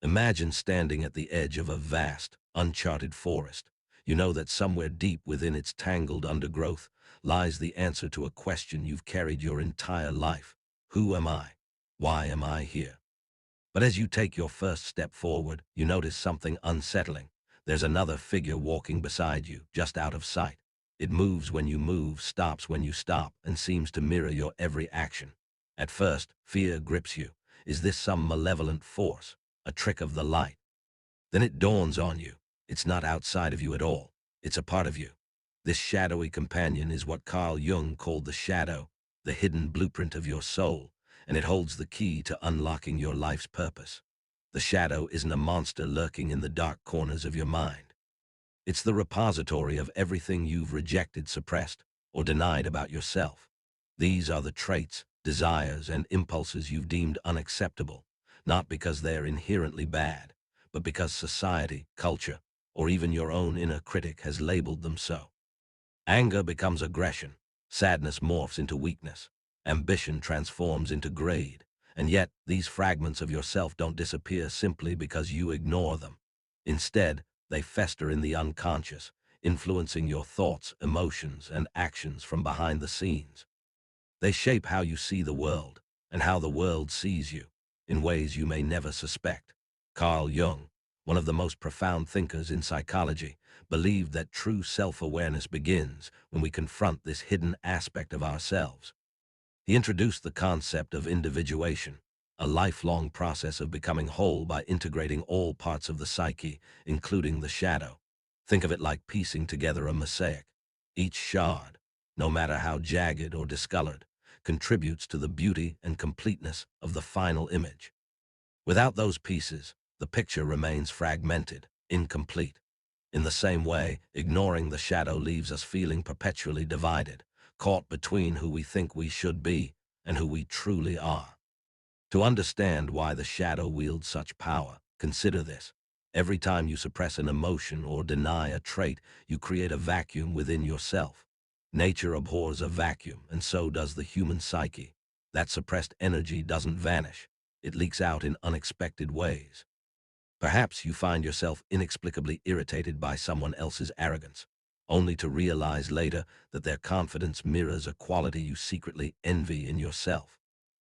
Imagine standing at the edge of a vast, uncharted forest. You know that somewhere deep within its tangled undergrowth lies the answer to a question you've carried your entire life. Who am I? Why am I here? But as you take your first step forward, you notice something unsettling. There's another figure walking beside you, just out of sight. It moves when you move, stops when you stop, and seems to mirror your every action. At first, fear grips you. Is this some malevolent force, a trick of the light? Then it dawns on you. It's not outside of you at all. It's a part of you. This shadowy companion is what Carl Jung called the shadow, the hidden blueprint of your soul, and it holds the key to unlocking your life's purpose. The shadow isn't a monster lurking in the dark corners of your mind. It's the repository of everything you've rejected, suppressed, or denied about yourself. These are the traits, desires, and impulses you've deemed unacceptable, not because they're inherently bad, but because society, culture, or even your own inner critic has labeled them so. Anger becomes aggression, sadness morphs into weakness, ambition transforms into greed, and yet these fragments of yourself don't disappear simply because you ignore them. Instead, they fester in the unconscious, influencing your thoughts, emotions, and actions from behind the scenes. They shape how you see the world, and how the world sees you, in ways you may never suspect. Carl Jung, one of the most profound thinkers in psychology, believed that true self-awareness begins when we confront this hidden aspect of ourselves. He introduced the concept of individuation, a lifelong process of becoming whole by integrating all parts of the psyche, including the shadow. Think of it like piecing together a mosaic. Each shard, no matter how jagged or discolored, contributes to the beauty and completeness of the final image. Without those pieces, the picture remains fragmented, incomplete. In the same way, ignoring the shadow leaves us feeling perpetually divided, caught between who we think we should be and who we truly are. To understand why the shadow wields such power, consider this. Every time you suppress an emotion or deny a trait, you create a vacuum within yourself. Nature abhors a vacuum, and so does the human psyche. That suppressed energy doesn't vanish. It leaks out in unexpected ways. Perhaps you find yourself inexplicably irritated by someone else's arrogance, only to realize later that their confidence mirrors a quality you secretly envy in yourself.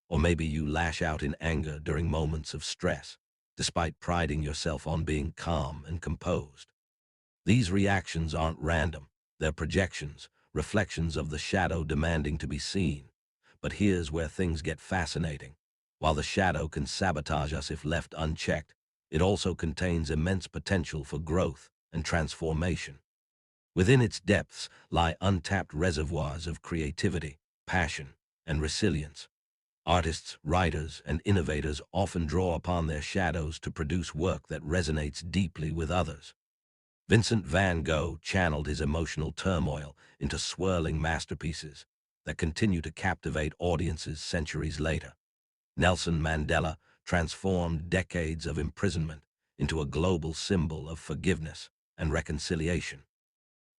Or maybe you lash out in anger during moments of stress, despite priding yourself on being calm and composed. These reactions aren't random. They're projections, reflections of the shadow demanding to be seen. But here's where things get fascinating. While the shadow can sabotage us if left unchecked, it also contains immense potential for growth and transformation. Within its depths lie untapped reservoirs of creativity, passion, and resilience. Artists, writers, and innovators often draw upon their shadows to produce work that resonates deeply with others. Vincent van Gogh channeled his emotional turmoil into swirling masterpieces that continue to captivate audiences centuries later. Nelson Mandela transformed decades of imprisonment into a global symbol of forgiveness and reconciliation.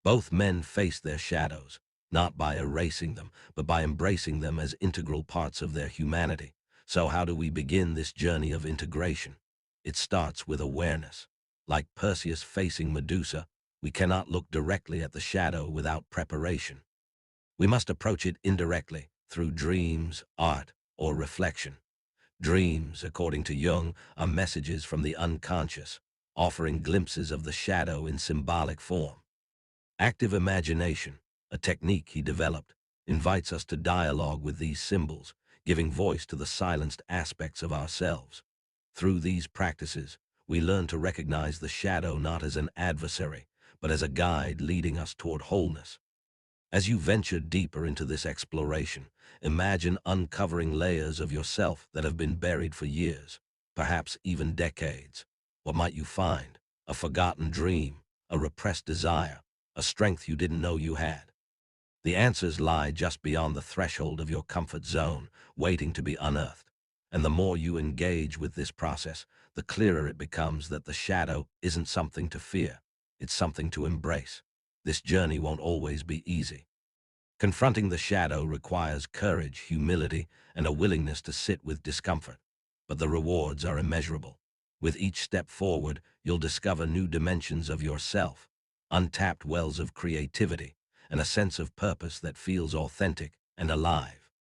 Both men faced their shadows, not by erasing them, but by embracing them as integral parts of their humanity. So how do we begin this journey of integration? It starts with awareness. Like Perseus facing Medusa, we cannot look directly at the shadow without preparation. We must approach it indirectly, through dreams, art, or reflection. Dreams, according to Jung, are messages from the unconscious, offering glimpses of the shadow in symbolic form. Active imagination, a technique he developed, invites us to dialogue with these symbols, giving voice to the silenced aspects of ourselves. Through these practices, we learn to recognize the shadow not as an adversary, but as a guide leading us toward wholeness. As you venture deeper into this exploration, imagine uncovering layers of yourself that have been buried for years, perhaps even decades. What might you find? A forgotten dream, a repressed desire, a strength you didn't know you had. The answers lie just beyond the threshold of your comfort zone, waiting to be unearthed. And the more you engage with this process, the clearer it becomes that the shadow isn't something to fear, it's something to embrace. This journey won't always be easy. Confronting the shadow requires courage, humility, and a willingness to sit with discomfort. But the rewards are immeasurable. With each step forward, you'll discover new dimensions of yourself, untapped wells of creativity, and a sense of purpose that feels authentic and alive.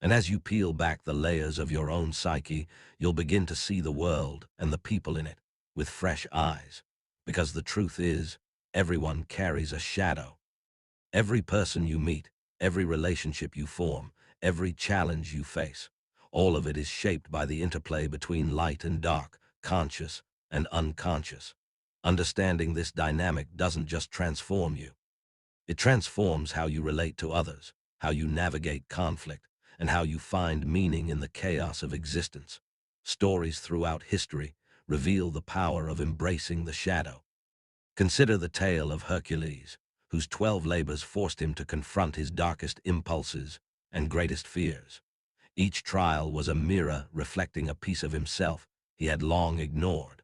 And as you peel back the layers of your own psyche, you'll begin to see the world and the people in it with fresh eyes. Because the truth is, everyone carries a shadow. Every person you meet, every relationship you form, every challenge you face, all of it is shaped by the interplay between light and dark, conscious and unconscious. Understanding this dynamic doesn't just transform you. It transforms how you relate to others, how you navigate conflict, and how you find meaning in the chaos of existence. Stories throughout history reveal the power of embracing the shadow. Consider the tale of Hercules, whose 12 labors forced him to confront his darkest impulses and greatest fears. Each trial was a mirror reflecting a piece of himself he had long ignored.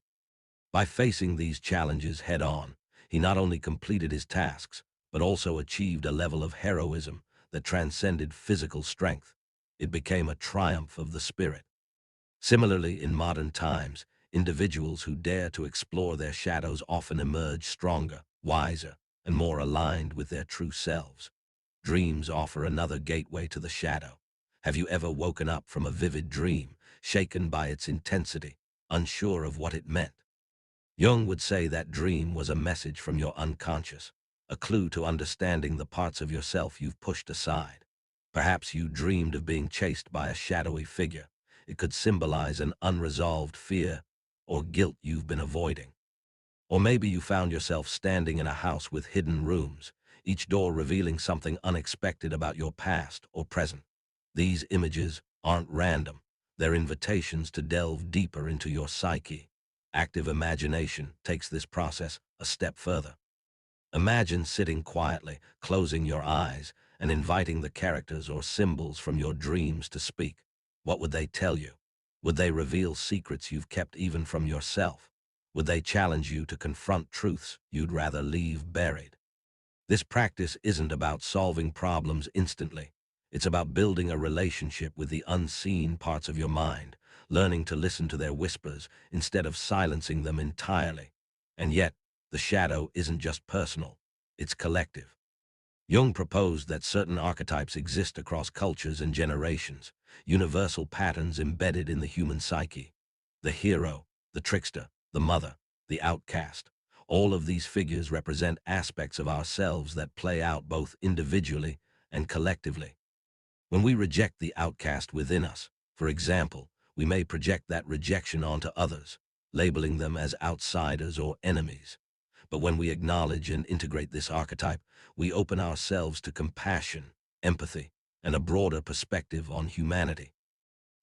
By facing these challenges head-on, he not only completed his tasks, but also achieved a level of heroism that transcended physical strength. It became a triumph of the spirit. Similarly, in modern times, individuals who dare to explore their shadows often emerge stronger, wiser, and more aligned with their true selves. Dreams offer another gateway to the shadow. Have you ever woken up from a vivid dream, shaken by its intensity, unsure of what it meant? Jung would say that dream was a message from your unconscious, a clue to understanding the parts of yourself you've pushed aside. Perhaps you dreamed of being chased by a shadowy figure. It could symbolize an unresolved fear or guilt you've been avoiding. Or maybe you found yourself standing in a house with hidden rooms, each door revealing something unexpected about your past or present. These images aren't random. They're invitations to delve deeper into your psyche. Active imagination takes this process a step further. Imagine sitting quietly, closing your eyes, and inviting the characters or symbols from your dreams to speak. What would they tell you? Would they reveal secrets you've kept even from yourself? Would they challenge you to confront truths you'd rather leave buried? This practice isn't about solving problems instantly. It's about building a relationship with the unseen parts of your mind, learning to listen to their whispers instead of silencing them entirely. And yet, the shadow isn't just personal, it's collective. Jung proposed that certain archetypes exist across cultures and generations, universal patterns embedded in the human psyche. The hero, the trickster, the mother, the outcast. All of these figures represent aspects of ourselves that play out both individually and collectively. When we reject the outcast within us, for example, we may project that rejection onto others, labeling them as outsiders or enemies. But when we acknowledge and integrate this archetype, we open ourselves to compassion, empathy, and a broader perspective on humanity.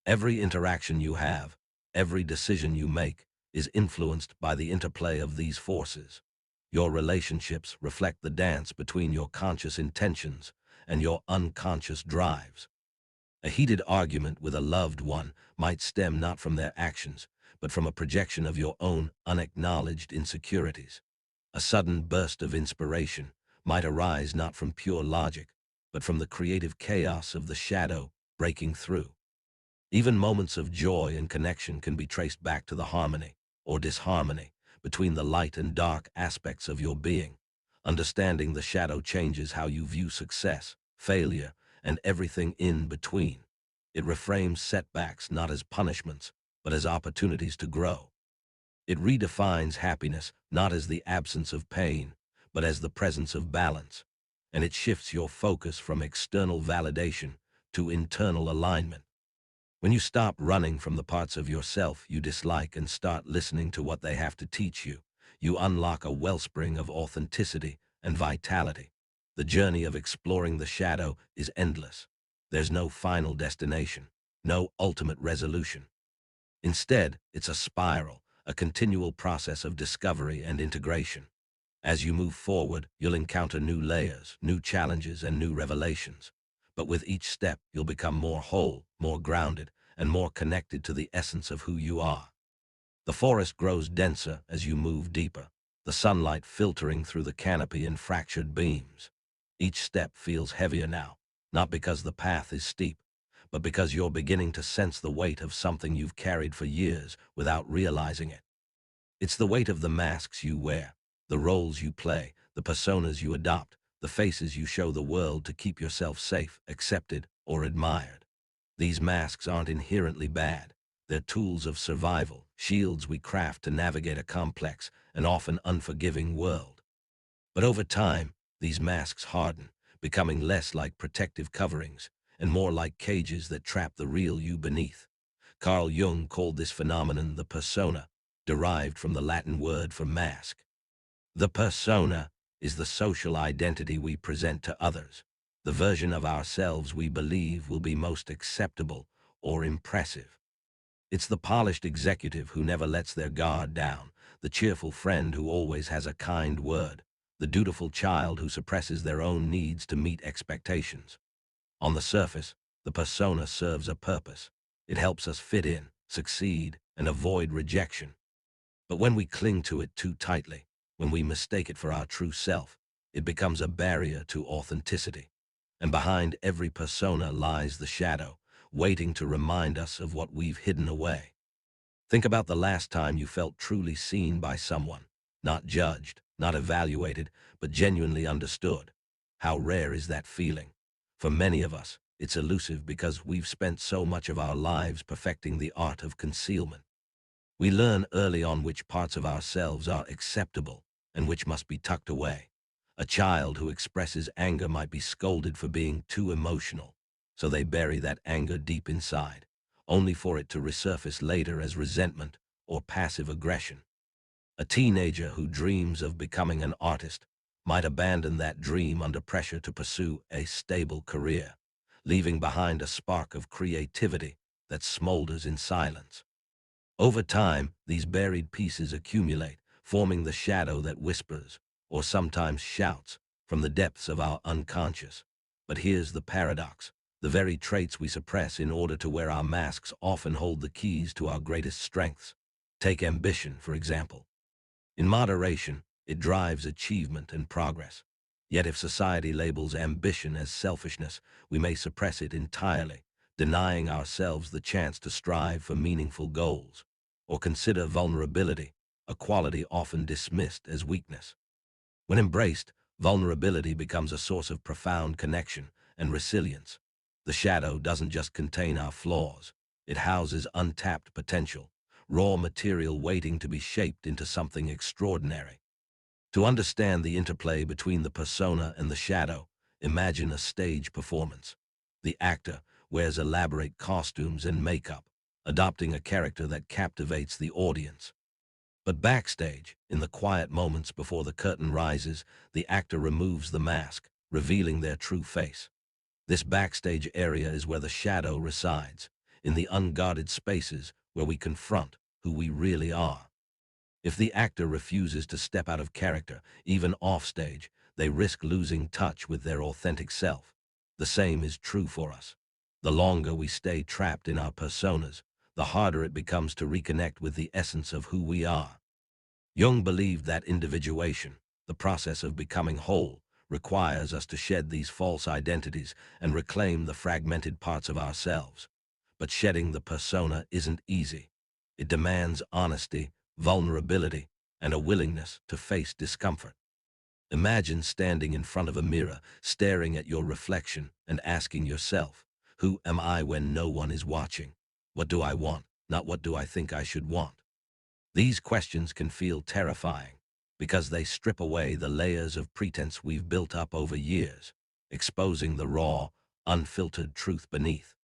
Every interaction you have, every decision you make, is influenced by the interplay of these forces. Your relationships reflect the dance between your conscious intentions and your unconscious drives. A heated argument with a loved one might stem not from their actions, but from a projection of your own unacknowledged insecurities. A sudden burst of inspiration might arise not from pure logic, but from the creative chaos of the shadow breaking through. Even moments of joy and connection can be traced back to the harmony or disharmony between the light and dark aspects of your being. Understanding the shadow changes how you view success, failure, and everything in between. It reframes setbacks not as punishments, but as opportunities to grow. It redefines happiness not as the absence of pain, but as the presence of balance. And it shifts your focus from external validation to internal alignment. When you stop running from the parts of yourself you dislike and start listening to what they have to teach you, you unlock a wellspring of authenticity and vitality. The journey of exploring the shadow is endless. There's no final destination, no ultimate resolution. Instead, it's a spiral, a continual process of discovery and integration. As you move forward, you'll encounter new layers, new challenges, and new revelations. But with each step, you'll become more whole, more grounded, and more connected to the essence of who you are. The forest grows denser as you move deeper, the sunlight filtering through the canopy in fractured beams. Each step feels heavier now, not because the path is steep, but because you're beginning to sense the weight of something you've carried for years without realizing it. It's the weight of the masks you wear, the roles you play, the personas you adopt, the faces you show the world to keep yourself safe, accepted, or admired. These masks aren't inherently bad. They're tools of survival, shields we craft to navigate a complex and often unforgiving world. But over time, these masks harden, becoming less like protective coverings and more like cages that trap the real you beneath. Carl Jung called this phenomenon the persona, derived from the Latin word for mask. The persona is the social identity we present to others, the version of ourselves we believe will be most acceptable or impressive. It's the polished executive who never lets their guard down, the cheerful friend who always has a kind word, the dutiful child who suppresses their own needs to meet expectations. On the surface, the persona serves a purpose. It helps us fit in, succeed, and avoid rejection. But when we cling to it too tightly, when we mistake it for our true self, it becomes a barrier to authenticity. And behind every persona lies the shadow, waiting to remind us of what we've hidden away. Think about the last time you felt truly seen by someone, not judged, not evaluated, but genuinely understood. How rare is that feeling? For many of us, it's elusive because we've spent so much of our lives perfecting the art of concealment. We learn early on which parts of ourselves are acceptable and which must be tucked away. A child who expresses anger might be scolded for being too emotional, so they bury that anger deep inside, only for it to resurface later as resentment or passive aggression. A teenager who dreams of becoming an artist might abandon that dream under pressure to pursue a stable career, leaving behind a spark of creativity that smolders in silence. Over time, these buried pieces accumulate, forming the shadow that whispers, or sometimes shouts, from the depths of our unconscious. But here's the paradox. The very traits we suppress in order to wear our masks often hold the keys to our greatest strengths. Take ambition, for example. In moderation, it drives achievement and progress. Yet if society labels ambition as selfishness, we may suppress it entirely, denying ourselves the chance to strive for meaningful goals. Or consider vulnerability, a quality often dismissed as weakness. When embraced, vulnerability becomes a source of profound connection and resilience. The shadow doesn't just contain our flaws, it houses untapped potential, raw material waiting to be shaped into something extraordinary. To understand the interplay between the persona and the shadow, imagine a stage performance. The actor wears elaborate costumes and makeup, adopting a character that captivates the audience. But backstage, in the quiet moments before the curtain rises, the actor removes the mask, revealing their true face. This backstage area is where the shadow resides, in the unguarded spaces where we confront who we really are. If the actor refuses to step out of character, even offstage, they risk losing touch with their authentic self. The same is true for us. The longer we stay trapped in our personas, the harder it becomes to reconnect with the essence of who we are. Jung believed that individuation, the process of becoming whole, requires us to shed these false identities and reclaim the fragmented parts of ourselves. But shedding the persona isn't easy. It demands honesty, vulnerability, and a willingness to face discomfort. Imagine standing in front of a mirror, staring at your reflection and asking yourself, who am I when no one is watching? What do I want, not what do I think I should want? These questions can feel terrifying because they strip away the layers of pretense we've built up over years, exposing the raw, unfiltered truth beneath.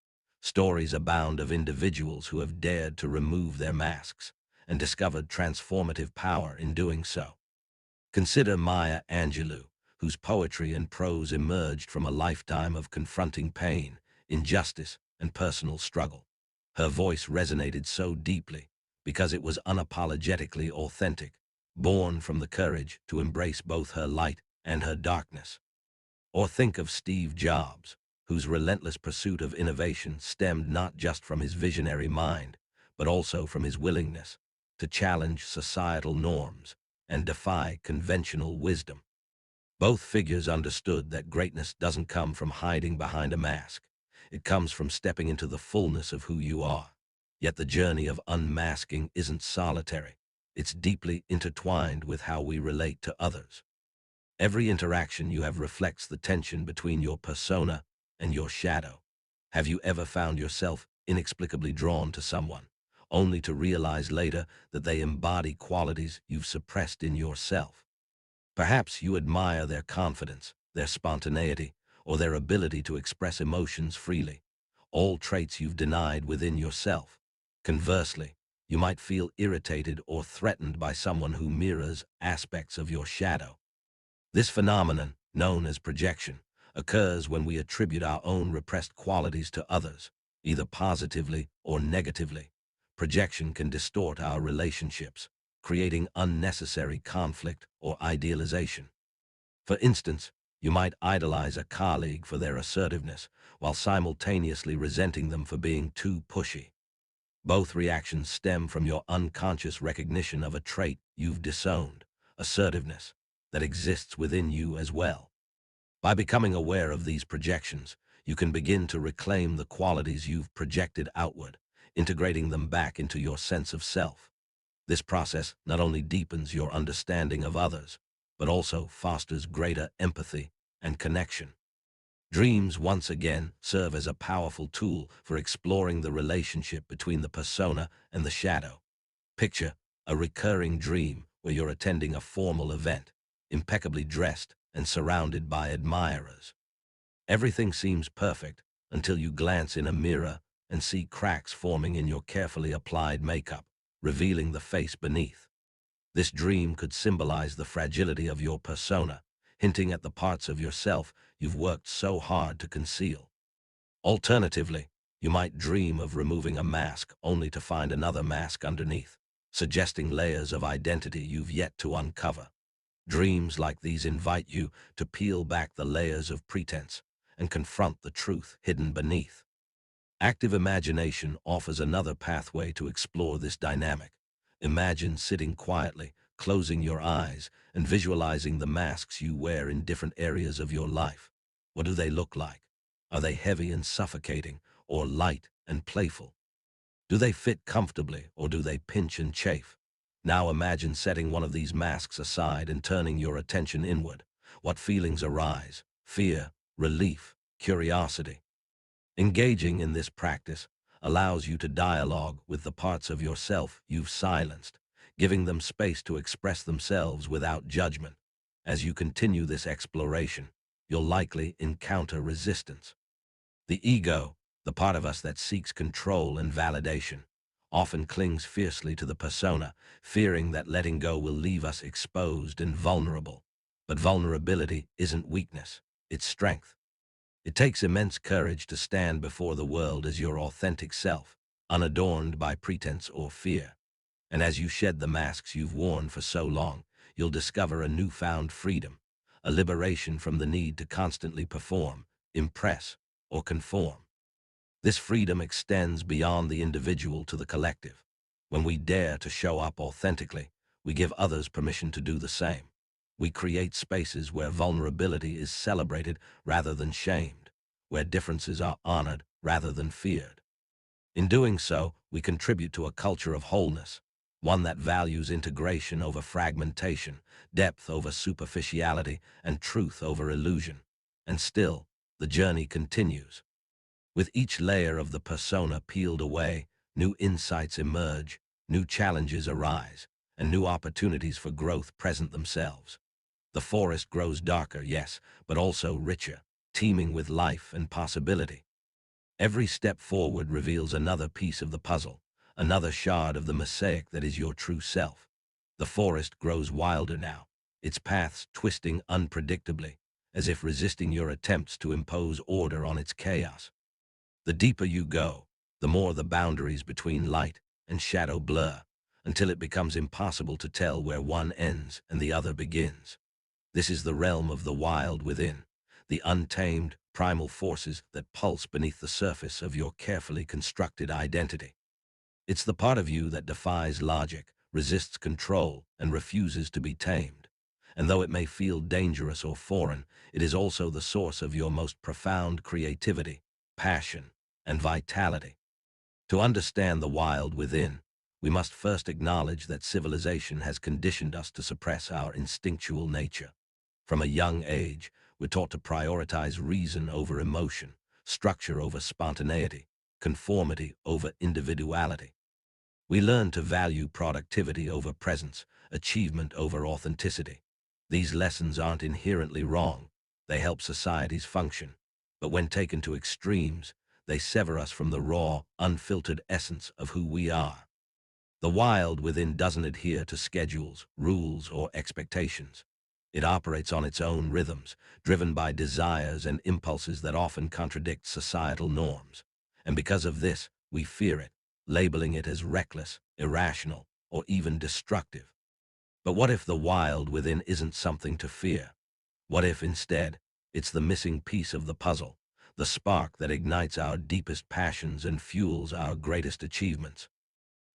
Stories abound of individuals who have dared to remove their masks and discovered transformative power in doing so. Consider Maya Angelou, whose poetry and prose emerged from a lifetime of confronting pain, injustice, and personal struggle. Her voice resonated so deeply because it was unapologetically authentic, born from the courage to embrace both her light and her darkness. Or think of Steve Jobs, whose relentless pursuit of innovation stemmed not just from his visionary mind, but also from his willingness to challenge societal norms and defy conventional wisdom. Both figures understood that greatness doesn't come from hiding behind a mask. It comes from stepping into the fullness of who you are. Yet the journey of unmasking isn't solitary. It's deeply intertwined with how we relate to others. Every interaction you have reflects the tension between your persona and your shadow. Have you ever found yourself inexplicably drawn to someone, only to realize later that they embody qualities you've suppressed in yourself? Perhaps you admire their confidence, their spontaneity, or their ability to express emotions freely, all traits you've denied within yourself. Conversely, you might feel irritated or threatened by someone who mirrors aspects of your shadow. This phenomenon, known as projection, occurs when we attribute our own repressed qualities to others, either positively or negatively. Projection can distort our relationships, creating unnecessary conflict or idealization. For instance, you might idolize a colleague for their assertiveness while simultaneously resenting them for being too pushy. Both reactions stem from your unconscious recognition of a trait you've disowned, assertiveness, that exists within you as well. By becoming aware of these projections, you can begin to reclaim the qualities you've projected outward, integrating them back into your sense of self. This process not only deepens your understanding of others, but also fosters greater empathy and connection. Dreams, once again, serve as a powerful tool for exploring the relationship between the persona and the shadow. Picture a recurring dream where you're attending a formal event, impeccably dressed and surrounded by admirers. Everything seems perfect until you glance in a mirror and see cracks forming in your carefully applied makeup, revealing the face beneath. This dream could symbolize the fragility of your persona, hinting at the parts of yourself you've worked so hard to conceal. Alternatively, you might dream of removing a mask only to find another mask underneath, suggesting layers of identity you've yet to uncover. Dreams like these invite you to peel back the layers of pretense and confront the truth hidden beneath. Active imagination offers another pathway to explore this dynamic. Imagine sitting quietly, closing your eyes, and visualizing the masks you wear in different areas of your life. What do they look like? Are they heavy and suffocating, or light and playful? Do they fit comfortably, or do they pinch and chafe? Now imagine setting one of these masks aside and turning your attention inward. What feelings arise? Fear, relief, curiosity. Engaging in this practice allows you to dialogue with the parts of yourself you've silenced, giving them space to express themselves without judgment. As you continue this exploration, you'll likely encounter resistance. The ego, the part of us that seeks control and validation, often clings fiercely to the persona, fearing that letting go will leave us exposed and vulnerable. But vulnerability isn't weakness, it's strength. It takes immense courage to stand before the world as your authentic self, unadorned by pretense or fear. And as you shed the masks you've worn for so long, you'll discover a newfound freedom, a liberation from the need to constantly perform, impress, or conform. This freedom extends beyond the individual to the collective. When we dare to show up authentically, we give others permission to do the same. We create spaces where vulnerability is celebrated rather than shamed, where differences are honored rather than feared. In doing so, we contribute to a culture of wholeness, one that values integration over fragmentation, depth over superficiality, and truth over illusion. And still, the journey continues. With each layer of the persona peeled away, new insights emerge, new challenges arise, and new opportunities for growth present themselves. The forest grows darker, yes, but also richer, teeming with life and possibility. Every step forward reveals another piece of the puzzle, another shard of the mosaic that is your true self. The forest grows wilder now, its paths twisting unpredictably, as if resisting your attempts to impose order on its chaos. The deeper you go, the more the boundaries between light and shadow blur, until it becomes impossible to tell where one ends and the other begins. This is the realm of the wild within, the untamed, primal forces that pulse beneath the surface of your carefully constructed identity. It's the part of you that defies logic, resists control, and refuses to be tamed. And though it may feel dangerous or foreign, it is also the source of your most profound creativity, passion, and vitality. To understand the wild within, we must first acknowledge that civilization has conditioned us to suppress our instinctual nature. From a young age, we're taught to prioritize reason over emotion, structure over spontaneity, conformity over individuality. We learn to value productivity over presence, achievement over authenticity. These lessons aren't inherently wrong. They help societies function. But when taken to extremes, they sever us from the raw, unfiltered essence of who we are. The wild within doesn't adhere to schedules, rules, or expectations. It operates on its own rhythms, driven by desires and impulses that often contradict societal norms. And because of this, we fear it, labeling it as reckless, irrational, or even destructive. But what if the wild within isn't something to fear? What if instead, it's the missing piece of the puzzle, the spark that ignites our deepest passions and fuels our greatest achievements?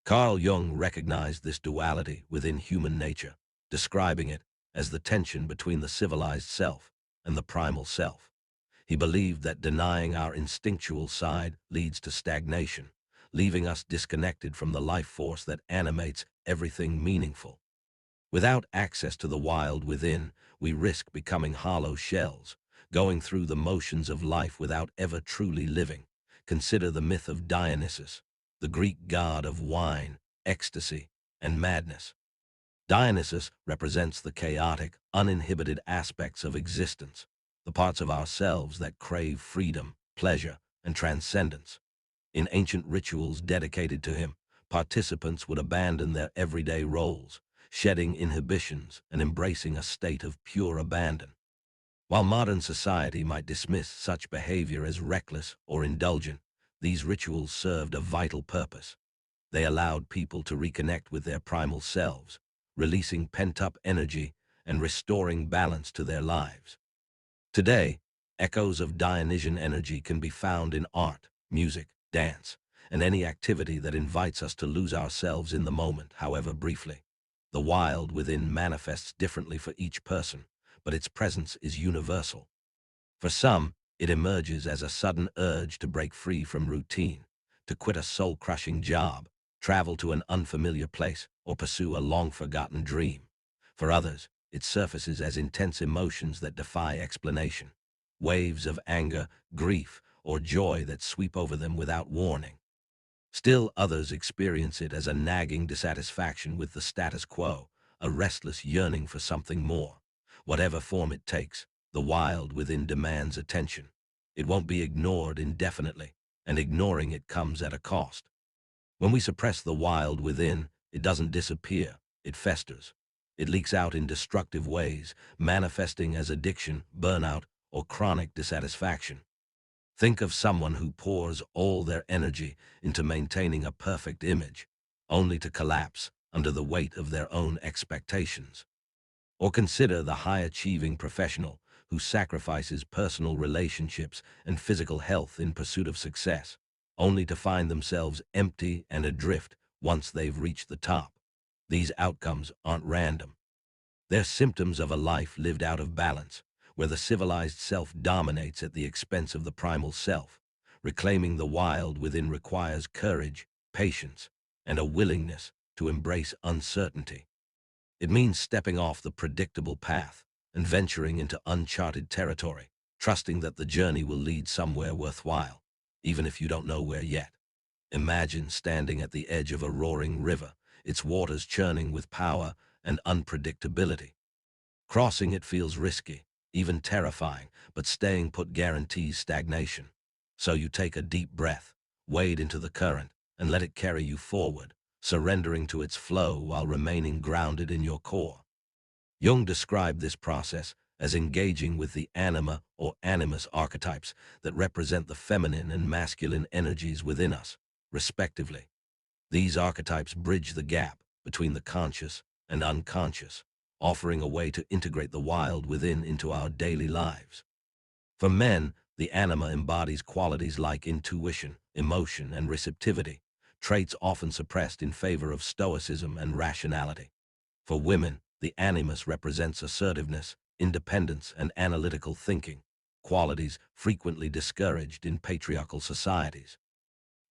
Carl Jung recognized this duality within human nature, describing it as the tension between the civilized self and the primal self. He believed that denying our instinctual side leads to stagnation, leaving us disconnected from the life force that animates everything meaningful. Without access to the wild within, we risk becoming hollow shells, going through the motions of life without ever truly living. Consider the myth of Dionysus, the Greek god of wine, ecstasy, and madness. Dionysus represents the chaotic, uninhibited aspects of existence, the parts of ourselves that crave freedom, pleasure, and transcendence. In ancient rituals dedicated to him, participants would abandon their everyday roles, shedding inhibitions and embracing a state of pure abandon. While modern society might dismiss such behavior as reckless or indulgent, these rituals served a vital purpose. They allowed people to reconnect with their primal selves, releasing pent-up energy and restoring balance to their lives. Today, echoes of Dionysian energy can be found in art, music, dance, and any activity that invites us to lose ourselves in the moment, however briefly. The wild within manifests differently for each person, but its presence is universal. For some, it emerges as a sudden urge to break free from routine, to quit a soul-crushing job, travel to an unfamiliar place, or pursue a long-forgotten dream. For others, it surfaces as intense emotions that defy explanation, waves of anger, grief, or joy that sweep over them without warning. Still others experience it as a nagging dissatisfaction with the status quo, a restless yearning for something more. Whatever form it takes, the wild within demands attention. It won't be ignored indefinitely, and ignoring it comes at a cost. When we suppress the wild within, it doesn't disappear, it festers. It leaks out in destructive ways, manifesting as addiction, burnout, or chronic dissatisfaction. Think of someone who pours all their energy into maintaining a perfect image, only to collapse under the weight of their own expectations. Or consider the high-achieving professional who sacrifices personal relationships and physical health in pursuit of success, only to find themselves empty and adrift once they've reached the top. These outcomes aren't random. They're symptoms of a life lived out of balance, where the civilized self dominates at the expense of the primal self. Reclaiming the wild within requires courage, patience, and a willingness to embrace uncertainty. It means stepping off the predictable path and venturing into uncharted territory, trusting that the journey will lead somewhere worthwhile, even if you don't know where yet. Imagine standing at the edge of a roaring river, its waters churning with power and unpredictability. Crossing it feels risky, even terrifying, but staying put guarantees stagnation. So you take a deep breath, wade into the current, and let it carry you forward, surrendering to its flow while remaining grounded in your core. Jung described this process as engaging with the anima or animus archetypes that represent the feminine and masculine energies within us, respectively. These archetypes bridge the gap between the conscious and unconscious, offering a way to integrate the wild within into our daily lives. For men, the anima embodies qualities like intuition, emotion, and receptivity, traits often suppressed in favor of stoicism and rationality. For women, the animus represents assertiveness, independence, and analytical thinking, qualities frequently discouraged in patriarchal societies.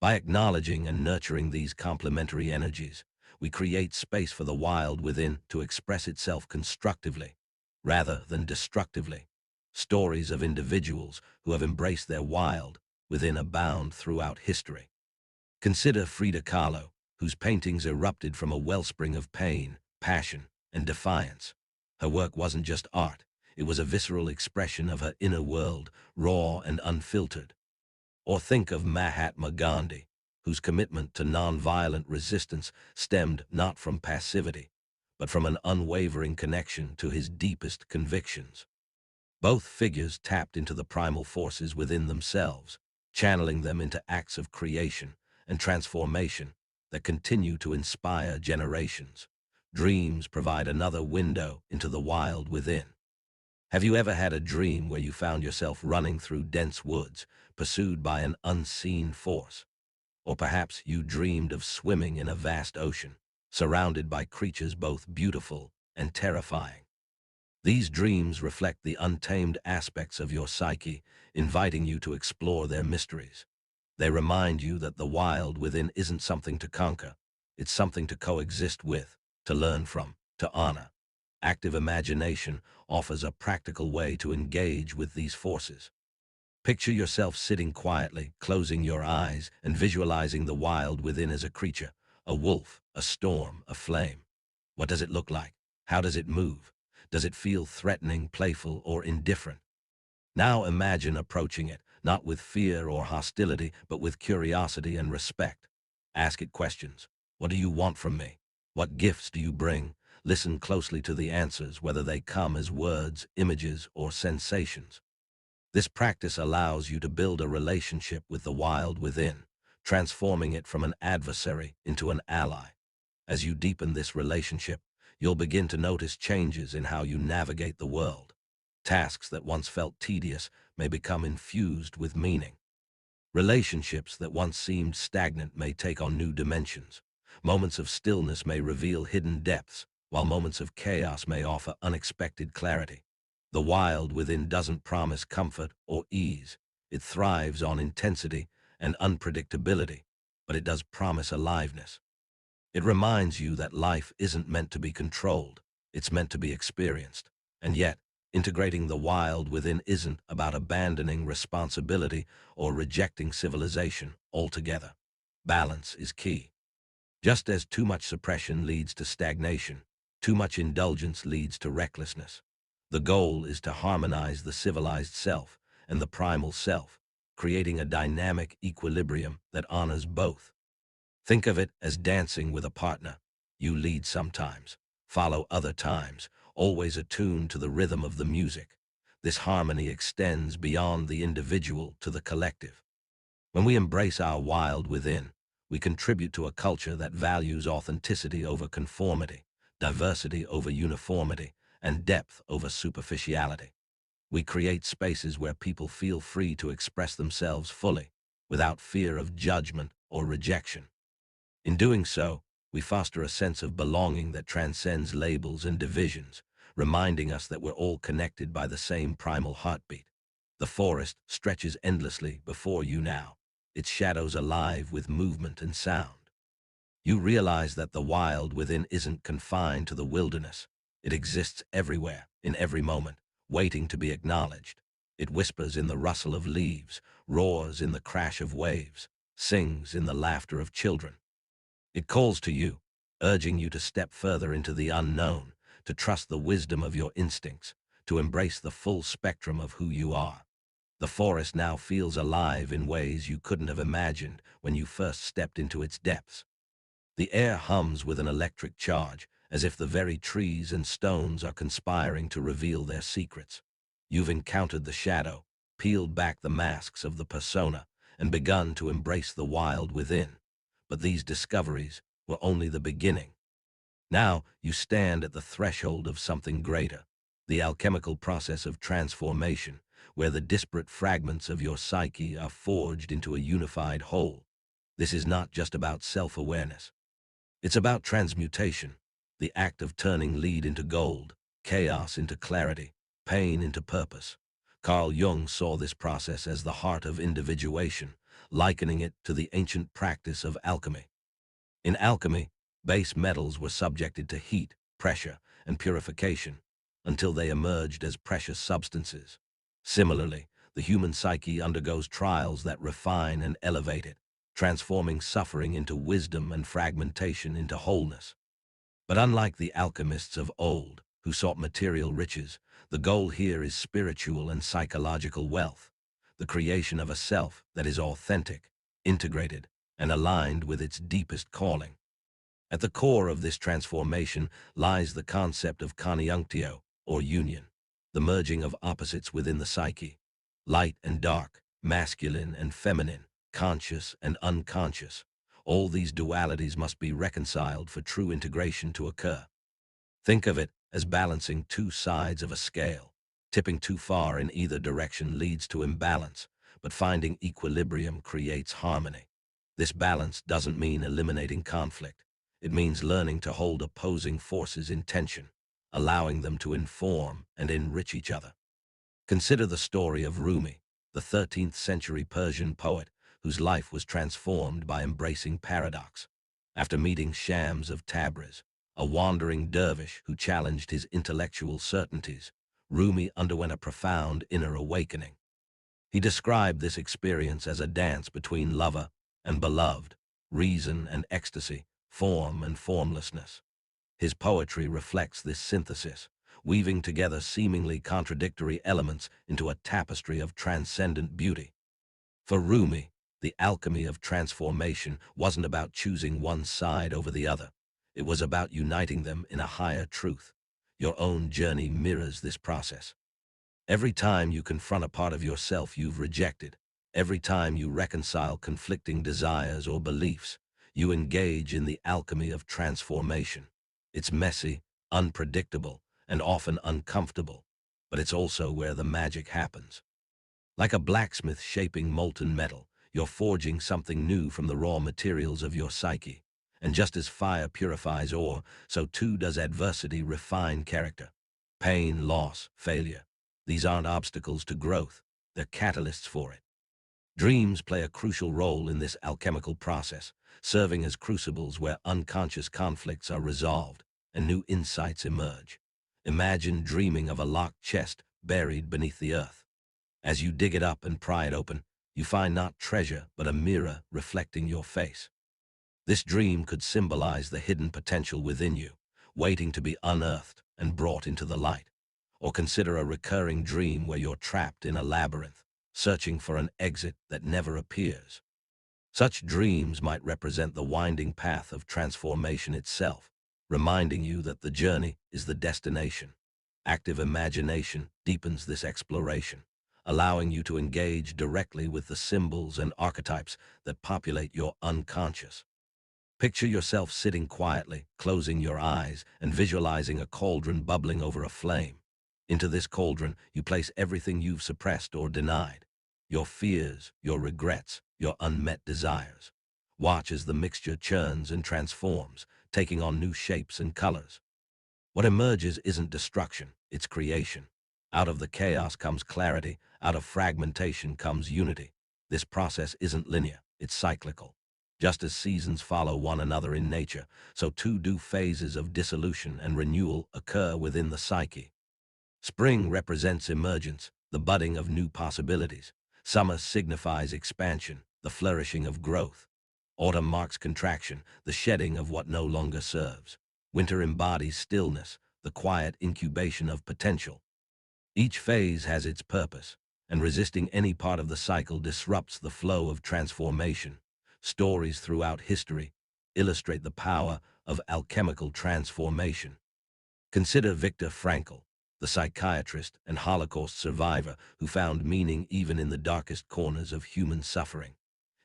By acknowledging and nurturing these complementary energies, we create space for the wild within to express itself constructively, rather than destructively. Stories of individuals who have embraced their wild within abound throughout history. Consider Frida Kahlo, whose paintings erupted from a wellspring of pain, passion, and defiance. Her work wasn't just art, it was a visceral expression of her inner world, raw and unfiltered. Or think of Mahatma Gandhi, whose commitment to nonviolent resistance stemmed not from passivity, but from an unwavering connection to his deepest convictions. Both figures tapped into the primal forces within themselves, channeling them into acts of creation and transformation that continue to inspire generations. Dreams provide another window into the wild within. Have you ever had a dream where you found yourself running through dense woods, pursued by an unseen force? Or perhaps you dreamed of swimming in a vast ocean, surrounded by creatures both beautiful and terrifying. These dreams reflect the untamed aspects of your psyche, inviting you to explore their mysteries. They remind you that the wild within isn't something to conquer, it's something to coexist with, to learn from, to honor. Active imagination offers a practical way to engage with these forces. Picture yourself sitting quietly, closing your eyes, and visualizing the wild within as a creature, a wolf, a storm, a flame. What does it look like? How does it move? Does it feel threatening, playful, or indifferent? Now imagine approaching it, not with fear or hostility, but with curiosity and respect. Ask it questions. What do you want from me? What gifts do you bring? Listen closely to the answers, whether they come as words, images, or sensations. This practice allows you to build a relationship with the wild within, transforming it from an adversary into an ally. As you deepen this relationship, you'll begin to notice changes in how you navigate the world. Tasks that once felt tedious may become infused with meaning. Relationships that once seemed stagnant may take on new dimensions. Moments of stillness may reveal hidden depths, while moments of chaos may offer unexpected clarity. The wild within doesn't promise comfort or ease. It thrives on intensity and unpredictability, but it does promise aliveness. It reminds you that life isn't meant to be controlled, it's meant to be experienced. And yet, integrating the wild within isn't about abandoning responsibility or rejecting civilization altogether. Balance is key. Just as too much suppression leads to stagnation, too much indulgence leads to recklessness. The goal is to harmonize the civilized self and the primal self, creating a dynamic equilibrium that honors both. Think of it as dancing with a partner. You lead sometimes, follow other times, always attuned to the rhythm of the music. This harmony extends beyond the individual to the collective. When we embrace our wild within, we contribute to a culture that values authenticity over conformity, diversity over uniformity, and depth over superficiality. We create spaces where people feel free to express themselves fully, without fear of judgment or rejection. In doing so, we foster a sense of belonging that transcends labels and divisions, reminding us that we're all connected by the same primal heartbeat. The forest stretches endlessly before you now, its shadows alive with movement and sound. You realize that the wild within isn't confined to the wilderness. It exists everywhere, in every moment, waiting to be acknowledged. It whispers in the rustle of leaves, roars in the crash of waves, sings in the laughter of children. It calls to you, urging you to step further into the unknown, to trust the wisdom of your instincts, to embrace the full spectrum of who you are. The forest now feels alive in ways you couldn't have imagined when you first stepped into its depths. The air hums with an electric charge, as if the very trees and stones are conspiring to reveal their secrets. You've encountered the shadow, peeled back the masks of the persona, and begun to embrace the wild within. But these discoveries were only the beginning. Now you stand at the threshold of something greater, the alchemical process of transformation, where the disparate fragments of your psyche are forged into a unified whole. This is not just about self-awareness. It's about transmutation, the act of turning lead into gold, chaos into clarity, pain into purpose. Carl Jung saw this process as the heart of individuation, likening it to the ancient practice of alchemy. In alchemy, base metals were subjected to heat, pressure, and purification until they emerged as precious substances. Similarly, the human psyche undergoes trials that refine and elevate it, transforming suffering into wisdom and fragmentation into wholeness. But unlike the alchemists of old, who sought material riches, the goal here is spiritual and psychological wealth, the creation of a self that is authentic, integrated, and aligned with its deepest calling. At the core of this transformation lies the concept of conjunctio, or union, the merging of opposites within the psyche, light and dark, masculine and feminine, conscious and unconscious. All these dualities must be reconciled for true integration to occur. Think of it as balancing two sides of a scale. Tipping too far in either direction leads to imbalance, but finding equilibrium creates harmony. This balance doesn't mean eliminating conflict. It means learning to hold opposing forces in tension, allowing them to inform and enrich each other. Consider the story of Rumi, the 13th century Persian poet whose life was transformed by embracing paradox. After meeting Shams of Tabriz, a wandering dervish who challenged his intellectual certainties, Rumi underwent a profound inner awakening. He described this experience as a dance between lover and beloved, reason and ecstasy, form and formlessness. His poetry reflects this synthesis, weaving together seemingly contradictory elements into a tapestry of transcendent beauty. For Rumi, the alchemy of transformation wasn't about choosing one side over the other. It was about uniting them in a higher truth. Your own journey mirrors this process. Every time you confront a part of yourself you've rejected, every time you reconcile conflicting desires or beliefs, you engage in the alchemy of transformation. It's messy, unpredictable, and often uncomfortable, but it's also where the magic happens. Like a blacksmith shaping molten metal, you're forging something new from the raw materials of your psyche. And just as fire purifies ore, so too does adversity refine character. Pain, loss, failure. These aren't obstacles to growth, they're catalysts for it. Dreams play a crucial role in this alchemical process, serving as crucibles where unconscious conflicts are resolved and new insights emerge. Imagine dreaming of a locked chest buried beneath the earth. As you dig it up and pry it open, you find not treasure, but a mirror reflecting your face. This dream could symbolize the hidden potential within you, waiting to be unearthed and brought into the light. Or consider a recurring dream where you're trapped in a labyrinth, searching for an exit that never appears. Such dreams might represent the winding path of transformation itself, reminding you that the journey is the destination. Active imagination deepens this exploration, allowing you to engage directly with the symbols and archetypes that populate your unconscious. Picture yourself sitting quietly, closing your eyes, and visualizing a cauldron bubbling over a flame. Into this cauldron, you place everything you've suppressed or denied. Your fears, your regrets, your unmet desires. Watch as the mixture churns and transforms, taking on new shapes and colors. What emerges isn't destruction, it's creation. Out of the chaos comes clarity, out of fragmentation comes unity. This process isn't linear, it's cyclical. Just as seasons follow one another in nature, so too do phases of dissolution and renewal occur within the psyche. Spring represents emergence, the budding of new possibilities. Summer signifies expansion, the flourishing of growth. Autumn marks contraction, the shedding of what no longer serves. Winter embodies stillness, the quiet incubation of potential. Each phase has its purpose, and resisting any part of the cycle disrupts the flow of transformation. Stories throughout history illustrate the power of alchemical transformation. Consider Viktor Frankl, the psychiatrist and Holocaust survivor who found meaning even in the darkest corners of human suffering.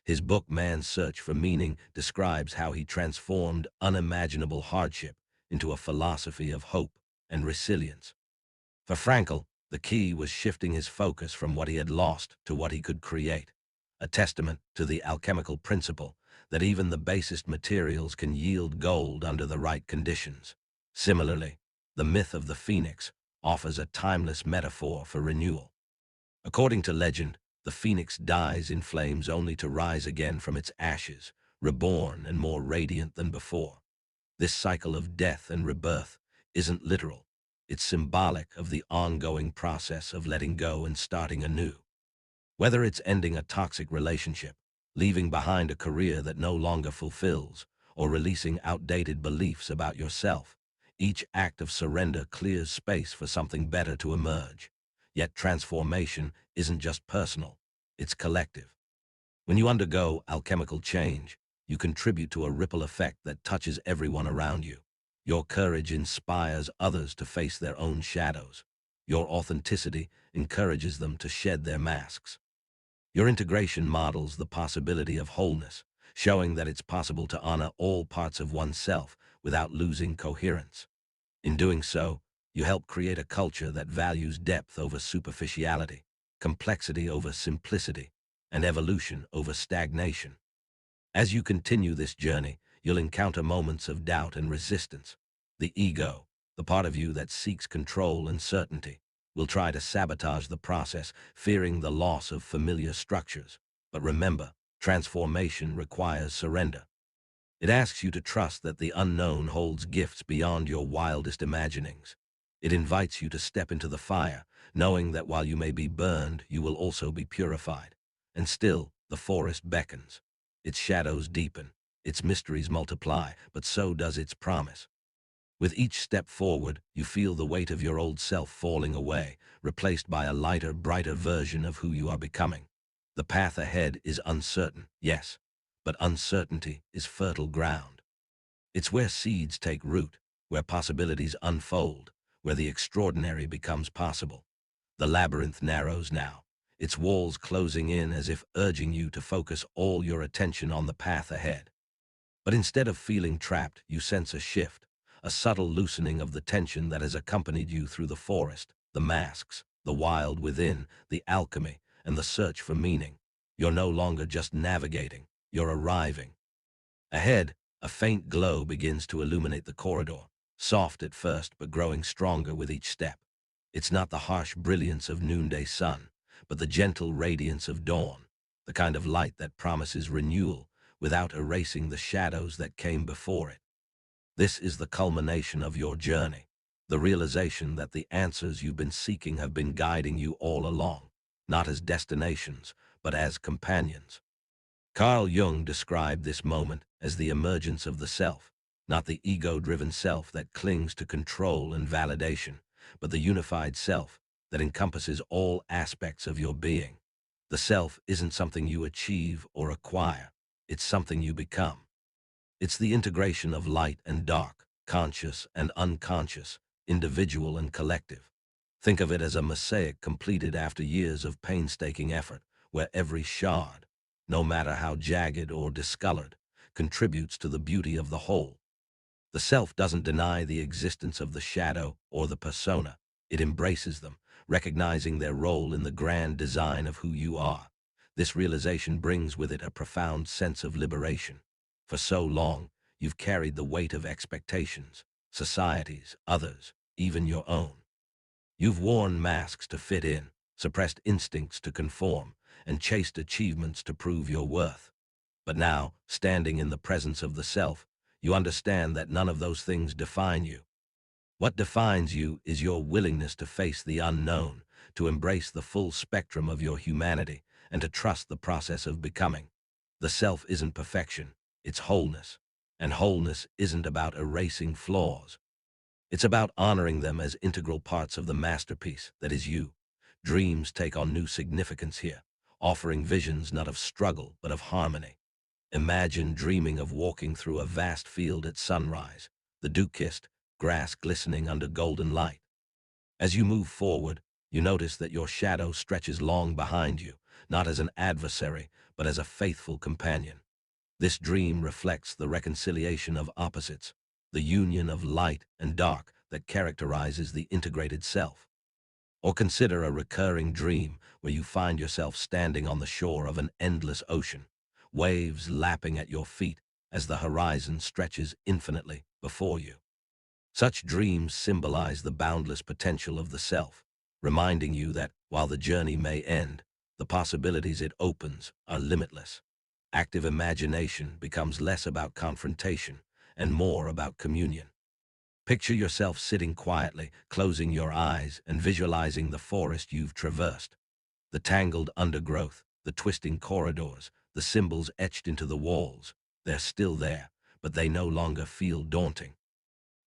His book Man's Search for Meaning describes how he transformed unimaginable hardship into a philosophy of hope and resilience. For Frankl, the key was shifting his focus from what he had lost to what he could create, a testament to the alchemical principle that even the basest materials can yield gold under the right conditions. Similarly, the myth of the phoenix offers a timeless metaphor for renewal. According to legend, the phoenix dies in flames only to rise again from its ashes, reborn and more radiant than before. This cycle of death and rebirth isn't literal. It's symbolic of the ongoing process of letting go and starting anew. Whether it's ending a toxic relationship, leaving behind a career that no longer fulfills, or releasing outdated beliefs about yourself, each act of surrender clears space for something better to emerge. Yet transformation isn't just personal, it's collective. When you undergo alchemical change, you contribute to a ripple effect that touches everyone around you. Your courage inspires others to face their own shadows. Your authenticity encourages them to shed their masks. Your integration models the possibility of wholeness, showing that it's possible to honor all parts of oneself without losing coherence. In doing so, you help create a culture that values depth over superficiality, complexity over simplicity, and evolution over stagnation. As you continue this journey, you'll encounter moments of doubt and resistance. The ego, the part of you that seeks control and certainty, will try to sabotage the process, fearing the loss of familiar structures. But remember, transformation requires surrender. It asks you to trust that the unknown holds gifts beyond your wildest imaginings. It invites you to step into the fire, knowing that while you may be burned, you will also be purified. And still, the forest beckons. Its shadows deepen, its mysteries multiply, but so does its promise. With each step forward, you feel the weight of your old self falling away, replaced by a lighter, brighter version of who you are becoming. The path ahead is uncertain, yes, but uncertainty is fertile ground. It's where seeds take root, where possibilities unfold, where the extraordinary becomes possible. The labyrinth narrows now, its walls closing in as if urging you to focus all your attention on the path ahead. But instead of feeling trapped, you sense a shift, a subtle loosening of the tension that has accompanied you through the forest, the masks, the wild within, the alchemy, and the search for meaning. You're no longer just navigating, you're arriving. Ahead, a faint glow begins to illuminate the corridor, soft at first but growing stronger with each step. It's not the harsh brilliance of noonday sun, but the gentle radiance of dawn, the kind of light that promises renewal without erasing the shadows that came before it. This is the culmination of your journey, the realization that the answers you've been seeking have been guiding you all along, not as destinations, but as companions. Carl Jung described this moment as the emergence of the self, not the ego-driven self that clings to control and validation, but the unified self that encompasses all aspects of your being. The self isn't something you achieve or acquire, it's something you become. It's the integration of light and dark, conscious and unconscious, individual and collective. Think of it as a mosaic completed after years of painstaking effort, where every shard, no matter how jagged or discolored, contributes to the beauty of the whole. The self doesn't deny the existence of the shadow or the persona. It embraces them, recognizing their role in the grand design of who you are. This realization brings with it a profound sense of liberation. For so long, you've carried the weight of expectations, societies, others, even your own. You've worn masks to fit in, suppressed instincts to conform, and chased achievements to prove your worth. But now, standing in the presence of the self, you understand that none of those things define you. What defines you is your willingness to face the unknown, to embrace the full spectrum of your humanity, and to trust the process of becoming. The self isn't perfection, it's wholeness. And wholeness isn't about erasing flaws. It's about honoring them as integral parts of the masterpiece that is you. Dreams take on new significance here, offering visions not of struggle but of harmony. Imagine dreaming of walking through a vast field at sunrise, the dew-kissed grass glistening under golden light. As you move forward, you notice that your shadow stretches long behind you, not as an adversary, but as a faithful companion. This dream reflects the reconciliation of opposites, the union of light and dark that characterizes the integrated self. Or consider a recurring dream where you find yourself standing on the shore of an endless ocean, waves lapping at your feet as the horizon stretches infinitely before you. Such dreams symbolize the boundless potential of the self, reminding you that While the journey may end, the possibilities it opens are limitless. Active imagination becomes less about confrontation and more about communion. Picture yourself sitting quietly, closing your eyes, and visualizing the forest you've traversed. The tangled undergrowth, the twisting corridors, the symbols etched into the walls. They're still there, but they no longer feel daunting.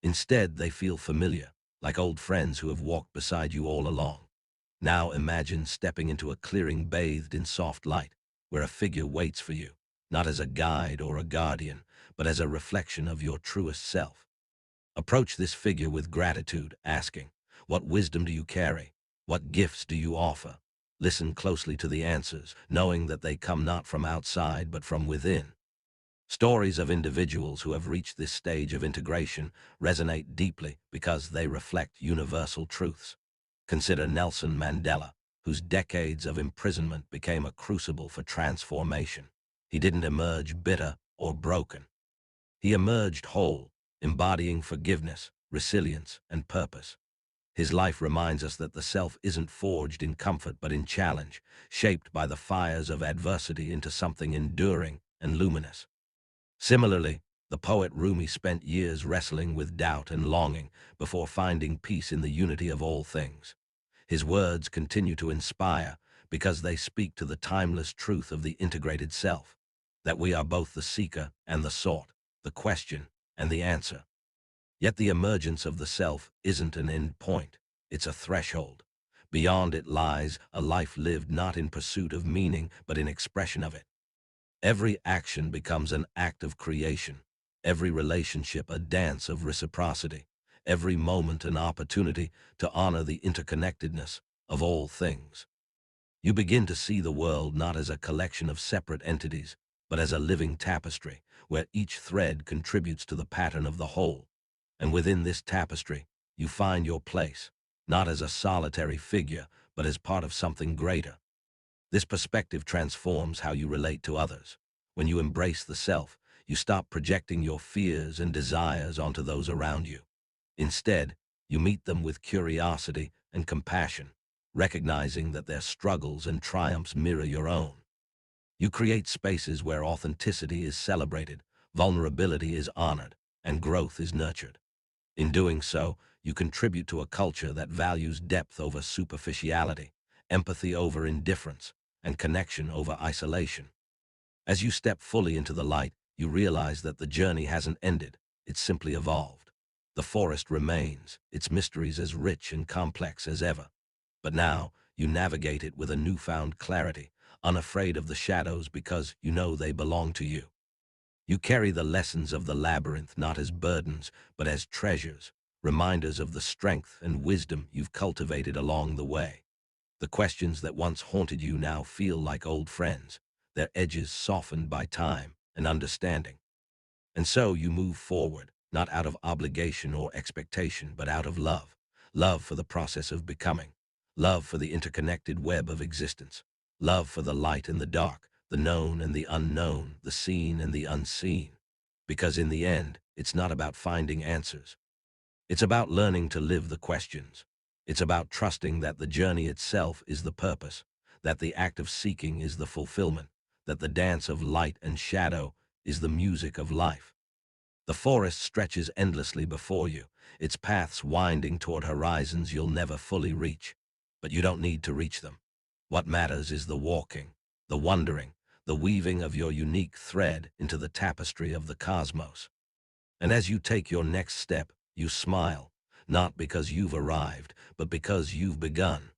Instead, they feel familiar, like old friends who have walked beside you all along. Now imagine stepping into a clearing bathed in soft light, where a figure waits for you, not as a guide or a guardian, but as a reflection of your truest self. Approach this figure with gratitude, asking, "What wisdom do you carry? What gifts do you offer?" Listen closely to the answers, knowing that they come not from outside but from within. Stories of individuals who have reached this stage of integration resonate deeply because they reflect universal truths. Consider Nelson Mandela, whose decades of imprisonment became a crucible for transformation. He didn't emerge bitter or broken. He emerged whole, embodying forgiveness, resilience, and purpose. His life reminds us that the self isn't forged in comfort but in challenge, shaped by the fires of adversity into something enduring and luminous. Similarly, the poet Rumi spent years wrestling with doubt and longing before finding peace in the unity of all things. His words continue to inspire because they speak to the timeless truth of the integrated self, that we are both the seeker and the sought, the question and the answer. Yet the emergence of the self isn't an end point, it's a threshold. Beyond it lies a life lived not in pursuit of meaning but in expression of it. Every action becomes an act of creation, every relationship a dance of reciprocity, every moment an opportunity to honor the interconnectedness of all things. You begin to see the world not as a collection of separate entities, but as a living tapestry, where each thread contributes to the pattern of the whole. And within this tapestry, you find your place, not as a solitary figure, but as part of something greater. This perspective transforms how you relate to others. When you embrace the self, you stop projecting your fears and desires onto those around you. Instead, you meet them with curiosity and compassion, recognizing that their struggles and triumphs mirror your own. You create spaces where authenticity is celebrated, vulnerability is honored, and growth is nurtured. In doing so, you contribute to a culture that values depth over superficiality, empathy over indifference, and connection over isolation. As you step fully into the light, you realize that the journey hasn't ended, it's simply evolved. The forest remains, its mysteries as rich and complex as ever. But now, you navigate it with a newfound clarity, unafraid of the shadows because you know they belong to you. You carry the lessons of the labyrinth not as burdens, but as treasures, reminders of the strength and wisdom you've cultivated along the way. The questions that once haunted you now feel like old friends, their edges softened by time and understanding. And so you move forward, not out of obligation or expectation, but out of love. Love for the process of becoming. Love for the interconnected web of existence. Love for the light and the dark, the known and the unknown, the seen and the unseen. Because in the end, it's not about finding answers. It's about learning to live the questions. It's about trusting that the journey itself is the purpose, that the act of seeking is the fulfillment, that the dance of light and shadow is the music of life. The forest stretches endlessly before you, its paths winding toward horizons you'll never fully reach. But you don't need to reach them. What matters is the walking, the wandering, the weaving of your unique thread into the tapestry of the cosmos. And as you take your next step, you smile, not because you've arrived, but because you've begun.